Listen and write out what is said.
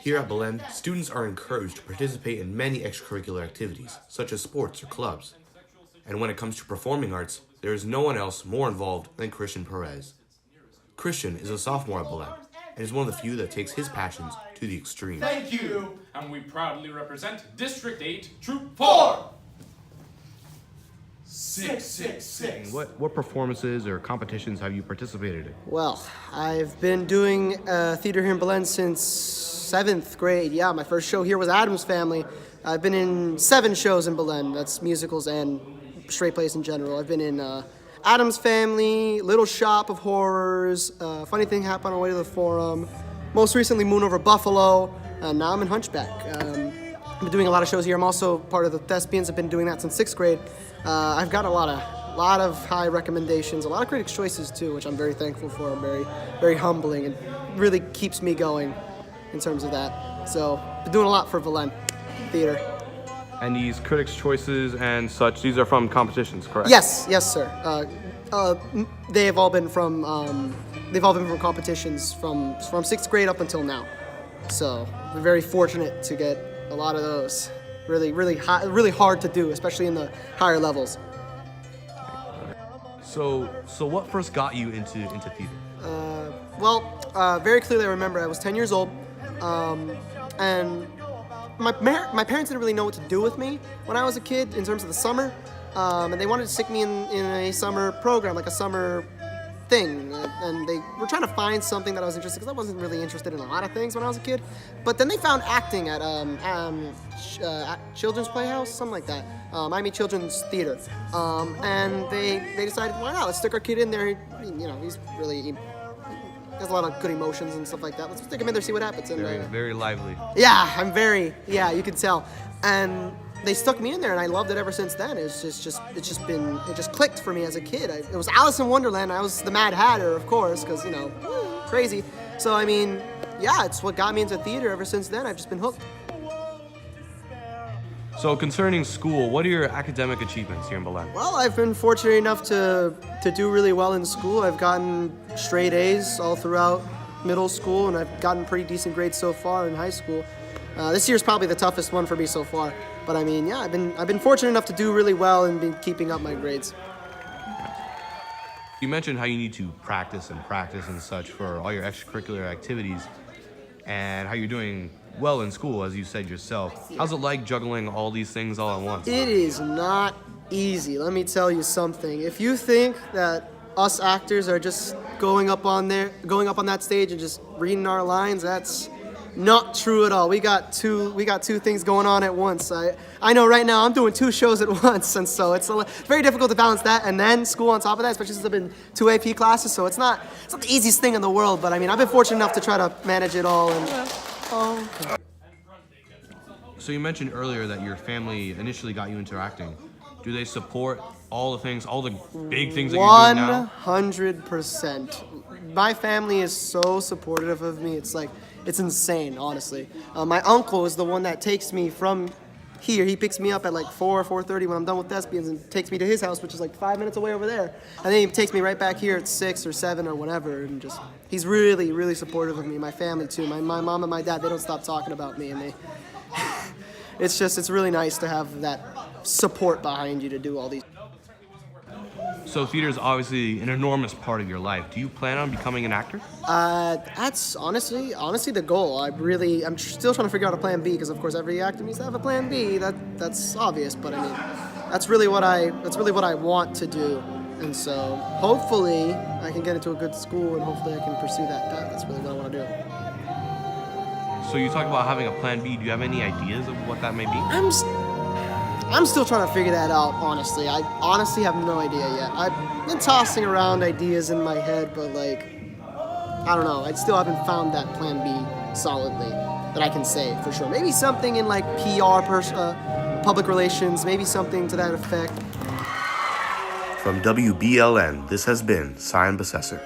Here at Belen, students are encouraged to participate in many extracurricular activities, such as sports or clubs. And when it comes to performing arts, there is no one else more involved than Christian Perez. Christian is a sophomore at Belen, and is one of the few that takes his passions to the extreme. Thank you! And we proudly represent District 8, Troop 4! 666. What performances or competitions have you participated in? Well, I've been doing theater here in Belen since 7th grade. Yeah, my first show here was Addams Family. I've been in 7 shows in Belen. That's musicals and straight plays in general. I've been in Addams Family, Little Shop of Horrors, Funny Thing Happened on the Way to the Forum, most recently Moon Over Buffalo, and now I'm in Hunchback. I've been doing a lot of shows here. I'm also part of the Thespians. I've been doing that since 6th grade. I've got a lot of high recommendations, a lot of critics' choices too, which I'm very thankful for. I'm very humbling, and really keeps me going in terms of that. So, been doing a lot for Belen Theater. And these critics' choices and such, these are from competitions, correct? Yes, sir. They've all been from competitions from 6th grade up until now. So, we're very fortunate to get a lot of those. Really hard to do, especially in the higher levels. So what first got you into theater? Very clearly I remember I was 10 years old, and my parents didn't really know what to do with me when I was a kid in terms of the summer, and they wanted to stick me in a summer program, like a summer thing, and they were trying to find something that I was interested in, because I wasn't really interested in a lot of things when I was a kid. But then they found acting at Children's Playhouse, something like that, Miami Children's Theater, and they decided, why not? Let's stick our kid in there. You know, he has a lot of good emotions and stuff like that. Let's stick him in there, see what happens. And very lively. Yeah, you can tell. And they stuck me in there, and I loved it ever since then. It just clicked for me as a kid. It was Alice in Wonderland. I was the Mad Hatter, of course, because, crazy. So, I mean, yeah, it's what got me into theater ever since then. I've just been hooked. So concerning school, what are your academic achievements here in Belen? Well, I've been fortunate enough to do really well in school. I've gotten straight A's all throughout middle school, and I've gotten pretty decent grades so far in high school. This year's probably the toughest one for me so far. But I mean, yeah, I've been fortunate enough to do really well and been keeping up my grades. You mentioned how you need to practice and such for all your extracurricular activities, and how you're doing well in school, as you said yourself. How's it like juggling all these things all at once? It is not easy. Let me tell you something. If you think that us actors are just going up on that stage and just reading our lines, that's not true at all. We got two things going on at once. I know right now I'm doing 2 shows at once, and so it's very difficult to balance that and then school on top of that, especially since I've been 2 AP classes. So it's not the easiest thing in the world, but I mean, I've been fortunate enough to try to manage it all. So you mentioned earlier that your family initially got you into acting. Do they support all the big things that you're doing now? 100%. My family is so supportive of me. It's insane, honestly. My uncle is the one that takes me from here. He picks me up at like 4:30 when I'm done with Thespians, and takes me to his house, which is like 5 minutes away over there. And then he takes me right back here at 6 or 7 or whatever, and he's really supportive of me. My family too. My mom and my dad, they don't stop talking about me, and it's really nice to have that support behind you to do all these. So theater is obviously an enormous part of your life. Do you plan on becoming an actor? That's honestly the goal. I'm still trying to figure out a plan B, because of course every actor needs to have a plan B. That's obvious, but I mean, that's really what I want to do. And so hopefully I can get into a good school, and hopefully I can pursue that path. That's really what I want to do. So you talk about having a plan B. Do you have any ideas of what that may be? I'm still trying to figure that out, honestly. I honestly have no idea yet. I've been tossing around ideas in my head, but I don't know. I still haven't found that plan B solidly that I can say for sure. Maybe something in like PR, public relations, maybe something to that effect. From WBLN, this has been Sion Besesser.